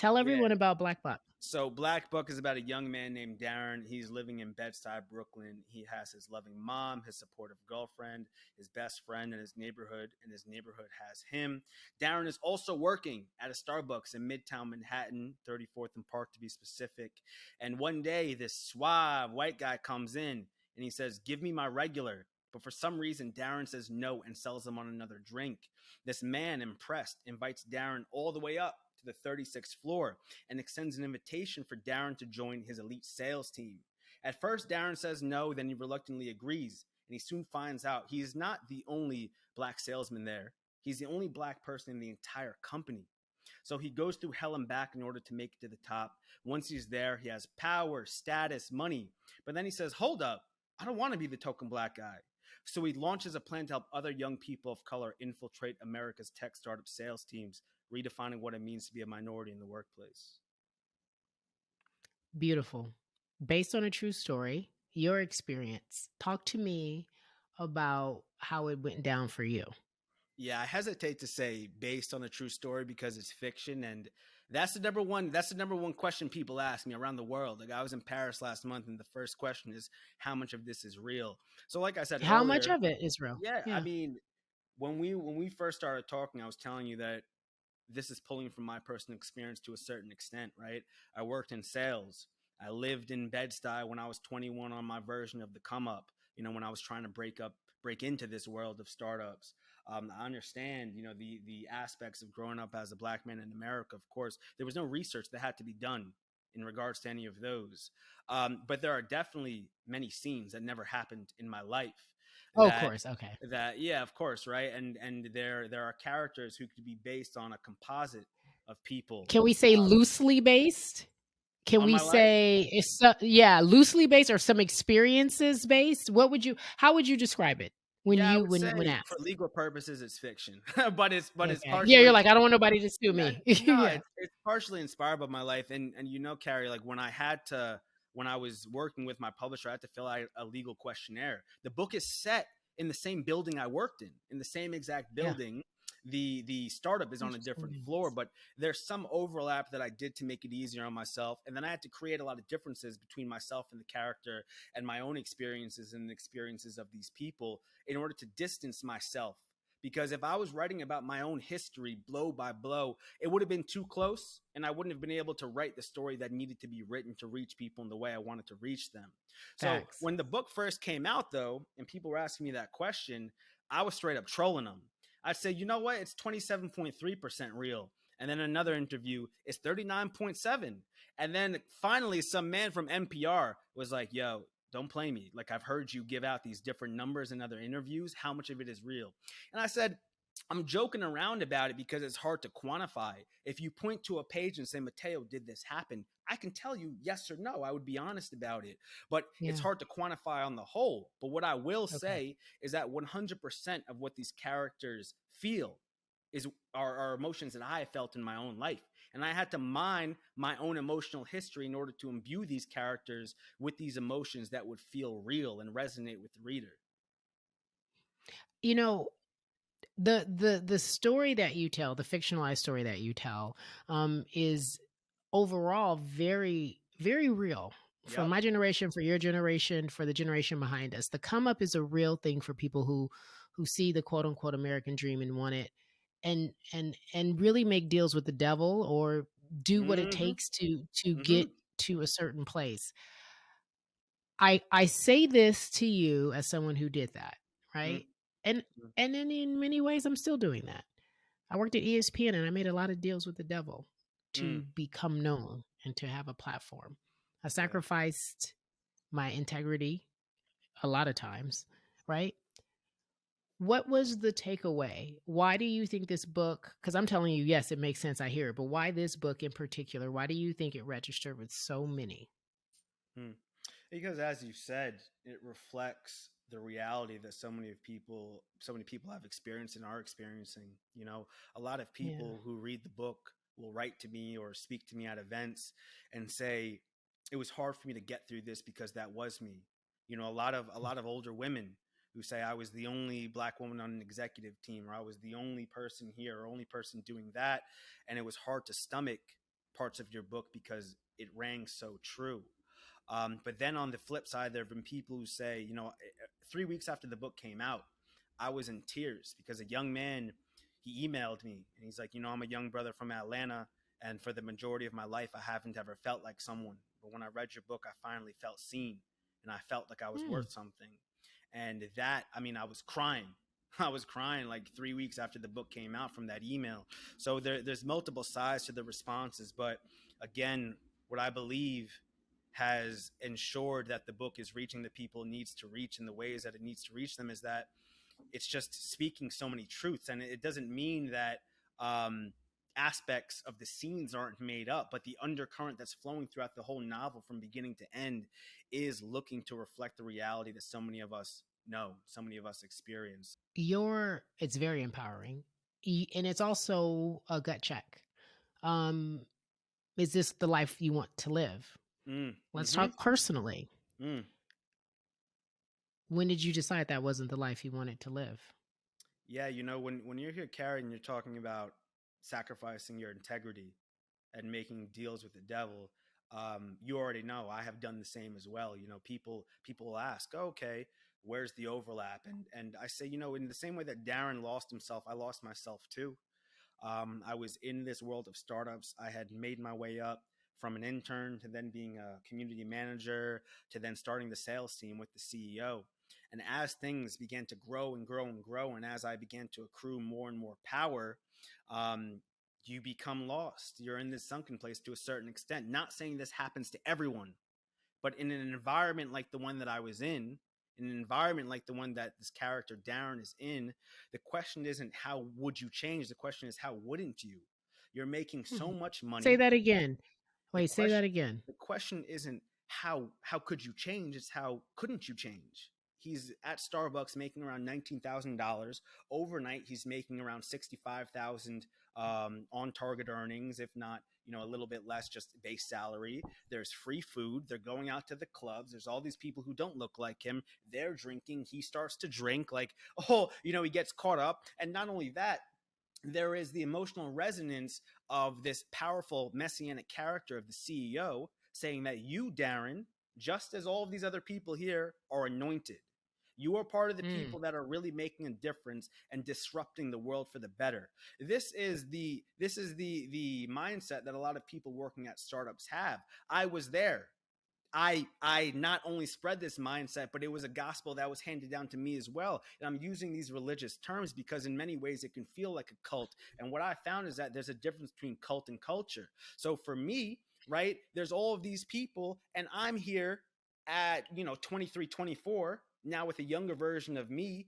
Tell Yeah. everyone about Black Buck. So Black Book is about a young man named Darren. He's living in Bed-Stuy, Brooklyn. He has his loving mom, his supportive girlfriend, his best friend in his neighborhood, and his neighborhood has him. Darren is also working at a Starbucks in Midtown Manhattan, 34th and Park to be specific. And one day, this suave white guy comes in and he says, "Give me my regular." But for some reason, Darren says no and sells him on another drink. This man, impressed, invites Darren all the way up to the 36th floor and extends an invitation for Darren to join his elite sales team. At first, Darren says no, then he reluctantly agrees, and he soon finds out he is not the only black salesman there. He's the only black person in the entire company. So he goes through hell and back in order to make it to the top. Once he's there, he has power, status, money. But then he says, hold up, I don't want to be the token black guy. So he launches a plan to help other young people of color infiltrate America's tech startup sales teams, redefining what it means to be a minority in the workplace. Beautiful. Based on a true story, your experience. Talk to me about how it went down for you. Yeah, I hesitate to say based on a true story because it's fiction, and that's the number one question people ask me around the world. Like, I was in Paris last month, and the first question is how much of this is real. So like I said How much earlier, of it is real? yeah, I Yeah. mean, when we first started talking, I was telling you that this is pulling from my personal experience to a certain extent, right? I worked in sales. I lived in Bed-Stuy when I was 21 on my version of the come up, when I was trying to break into this world of startups. I understand, the aspects of growing up as a black man in America. Of course, there was no research that had to be done in regards to any of those. But there are definitely many scenes that never happened in my life Oh, of that course. Okay. yeah, of course, right? And there are characters who could be based on a composite of people Can we say loosely based? Can on we my life. say yeah, loosely based or some experiences based? How would you describe it when Yeah, I you would when say for asked? legal purposes it's fiction, but it's Okay. Yeah, you're partially like, I don't want nobody to sue yeah, me. no, Yeah. it's partially inspired by my life. And Carrie, like when I was working with my publisher, I had to fill out a legal questionnaire. The book is set in the same building I worked in the same exact Yeah. building. The startup is on a different Interesting. floor, but there's some overlap that I did to make it easier on myself. And then I had to create a lot of differences between myself and the character and my own experiences and the experiences of these people in order to distance myself. Because if I was writing about my own history blow by blow, it would have been too close and I wouldn't have been able to write the story that needed to be written to reach people in the way I wanted to reach them. So Facts. when the book first came out, though, and people were asking me that question, I was straight up trolling them. I'd say, you know what? It's 27.3% real. And then another interview is 39.7. And then finally, some man from NPR was like, yo, don't play me. Like, I've heard you give out these different numbers in other interviews. How much of it is real? And I said, I'm joking around about it because it's hard to quantify. If you point to a page and say, Mateo, did this happen? I can tell you yes or no. I would be honest about it. But it's Yeah. hard to quantify on the whole. But what I will Okay. say is that 100% of what these characters feel are emotions that I felt in my own life. And I had to mine my own emotional history in order to imbue these characters with these emotions that would feel real and resonate with the reader. You know, the story that you tell, the fictionalized story that you tell, is overall very, very real for Yep. my generation, for your generation, for the generation behind us. The come up is a real thing for people who see the quote unquote American dream and want it, and really make deals with the devil or do what it Mm-hmm. takes to Mm-hmm. get to a certain place. I say this to you as someone who did that, right? And and in many ways I'm still doing that. I worked at ESPN and I made a lot of deals with the devil Mm-hmm. to become known and to have a platform. I Yeah. sacrificed my integrity a lot of times, right? What was the takeaway? Why do you think this book, because I'm telling you, yes, it makes sense, I hear it, but why this book in particular? Why do you think it registered with so many? Hmm. Because as you said, it reflects the reality that so many people have experienced and are experiencing. A lot of Yeah. people who read the book will write to me or speak to me at events and say, it was hard for me to get through this because that was me. A lot of older women who say I was the only black woman on an executive team, or I was the only person here or only person doing that. And it was hard to stomach parts of your book because it rang so true. But then on the flip side, there have been people who say, 3 weeks after the book came out, I was in tears because a young man, he emailed me and he's like, I'm a young brother from Atlanta. And for the majority of my life, I haven't ever felt like someone. But when I read your book, I finally felt seen and I felt like I was Hmm. worth something. And that, I mean, I was crying. I was crying like 3 weeks after the book came out from that email. So there's multiple sides to the responses. But again, what I believe has ensured that the book is reaching the people it needs to reach in the ways that it needs to reach them is that it's just speaking so many truths. And it doesn't mean that aspects of the scenes aren't made up, but the undercurrent that's flowing throughout the whole novel from beginning to end is looking to reflect the reality that so many of us know, so many of us experience. It's very empowering. And it's also a gut check. Um, is this the life you want to live? Mm, Let's mm-hmm, talk personally. mm. When did you decide that wasn't the life you wanted to live? Yeah, when you're here, Cari, and you're talking about sacrificing your integrity and making deals with the devil, you already know I have done the same as well. People will ask, oh, okay, where's the overlap? And I say, in the same way that Darren lost himself, I lost myself too. I was in this world of startups. I had made my way up from an intern to then being a community manager to then starting the sales team with the CEO. And as things began to grow and grow and grow, and as I began to accrue more and more power, um, you become lost. You're in this sunken place to a certain extent. Not saying this happens to everyone, but in an environment like the one that I was in an environment like the one that this character Darren is in, the question isn't how would you change? The question is how wouldn't you? You're making so Mhm. much Say money. that again. The Wait, say that question again. the question isn't how could you change? It's how couldn't you change? He's at Starbucks making around $19,000 overnight. He's making around 65,000 on target earnings, if not a little bit less, just base salary. There's free food. They're going out to the clubs. There's all these people who don't look like him. They're drinking. He starts to drink. Like, oh, he gets caught up. And not only that, there is the emotional resonance of this powerful messianic character of the CEO saying that you, Darren, just as all of these other people here, are anointed. You are part of the Mm. people that are really making a difference and disrupting the world for the better. This is the mindset that a lot of people working at startups have. I was there. I not only spread this mindset, but it was a gospel that was handed down to me as well. And I'm using these religious terms because in many ways it can feel like a cult. And what I found is that there's a difference between cult and culture. So for me, right, there's all of these people, and I'm here at 23, 24 now with a younger version of me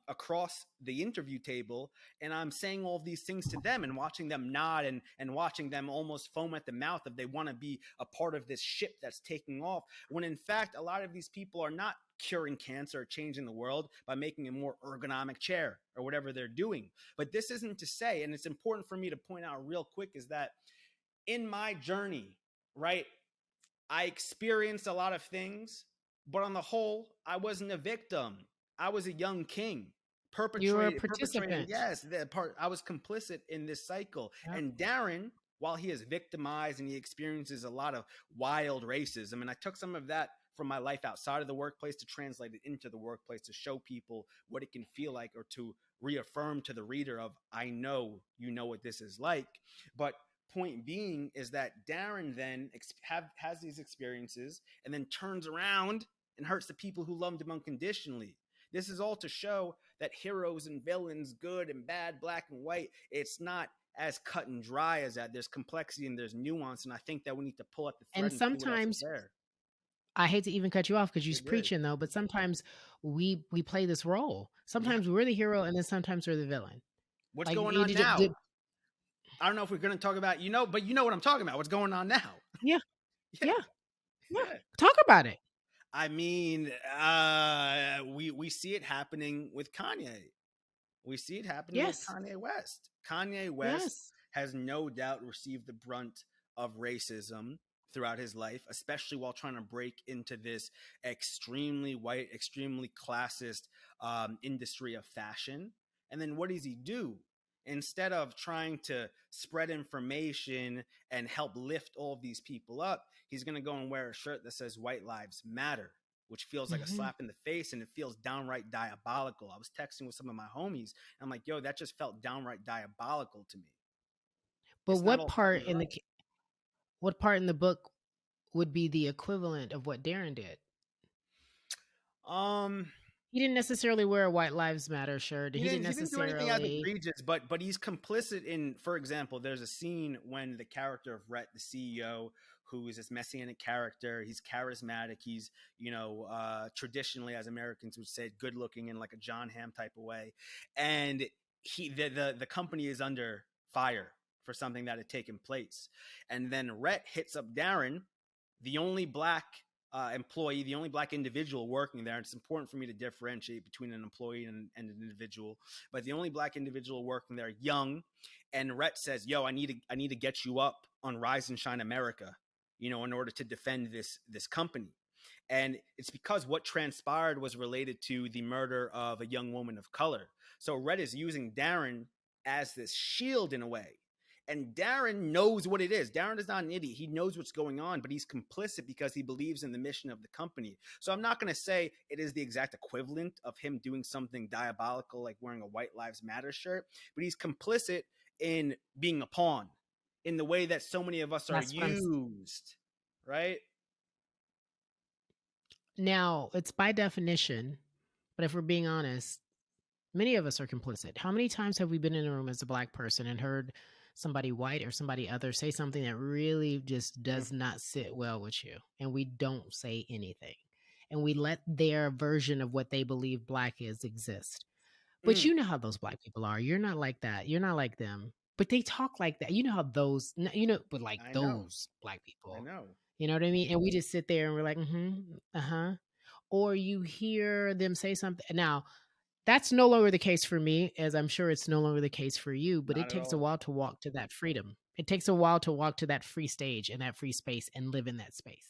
across the interview table, and I'm saying all these things to them and watching them nod and watching them almost foam at the mouth if they want to be a part of this ship that's taking off. When in fact, a lot of these people are not curing cancer or changing the world by making a more ergonomic chair or whatever they're doing. But this isn't to say, and it's important for me to point out real quick, is that in my journey, right, I experienced a lot of things, but on the whole, I wasn't a victim. I was a young king, You were a perpetrating. participant. Yes, the part I was complicit in this cycle. Yep. And Darren, while he is victimized and he experiences a lot of wild racism, and I took some of that from my life outside of the workplace to translate it into the workplace to show people what it can feel like, or to reaffirm to the reader of, I know you know what this is like. But point being is that Darren then has these experiences and then turns around and hurts the people who loved him unconditionally. This is all to show that heroes and villains, good and bad, black and white, it's not as cut and dry as that. There's complexity and there's nuance. And I think that we need to pull at the And thread and see what else is sometimes there. I hate to even cut you off because you're You're good. preaching though, but sometimes we play this role. Yeah. Sometimes we're the hero and then sometimes we're the villain. What's Like going it, on it, now? it, I don't know if we're going to talk about, but you know what I'm talking about. What's going on now? yeah, Yeah. yeah, yeah. Yeah. Talk about it. I mean, we see it happening with Kanye. We see it happening with Yes. Kanye West. Kanye West Yes. has no doubt received the brunt of racism throughout his life, especially while trying to break into this extremely white, extremely classist industry of fashion. And then what does he do? Instead of trying to spread information and help lift all of these people up, he's going to go and wear a shirt that says White Lives Matter, which feels like a Mhm. slap in the face, and it feels downright diabolical. I was texting with some of my homies, and I'm like, yo, that just felt downright diabolical to me. But It's not all cut and dry. what part in the book would be the equivalent of what Darren did? Um, He didn't necessarily wear a White Lives Matter shirt. He didn't he didn't do anything as necessarily. egregious, but he's complicit in. For example, there's a scene when the character of Rhett, the CEO, who is this messianic character, he's charismatic, he's traditionally, as Americans would say, good looking in like a John Hamm type of way, and the company is under fire for something that had taken place, and then Rhett hits up Darren, the only black employee, the only black individual working there. And it's important for me to differentiate between an employee and an individual. But the only black individual working there, young, and Rhett says, "Yo, I need to get you up on Rise and Shine America, in order to defend this company." And it's because what transpired was related to the murder of a young woman of color. So Rhett is using Darren as this shield in a way, and Darren knows what it is. Darren is not an idiot. He knows what's going on, but he's complicit because he believes in the mission of the company. So I'm not going to say it is the exact equivalent of him doing something diabolical like wearing a White Lives Matter shirt, but he's complicit in being a pawn in the way that so many of us are That's what I'm. used, right? Now, it's by definition, but if we're being honest, many of us are complicit. How many times have we been in a room as a black person and heard somebody white or somebody other say something that really just Mm, does not sit well with you, and we don't say anything, and we let their version of what they believe black is exist? But mm, you know how those black people are. You're not like that. You're not like them. But they talk like that. You know how but like I know. those black I people. know. You know what I mean? And we just sit there and we're like, mm-hmm, uh-huh. Or you hear them say something. Now, that's no longer the case for me, as I'm sure it's no longer the case for you, but it Not at takes a all. while to walk to that freedom. It takes a while to walk to that free stage and that free space and live in that space.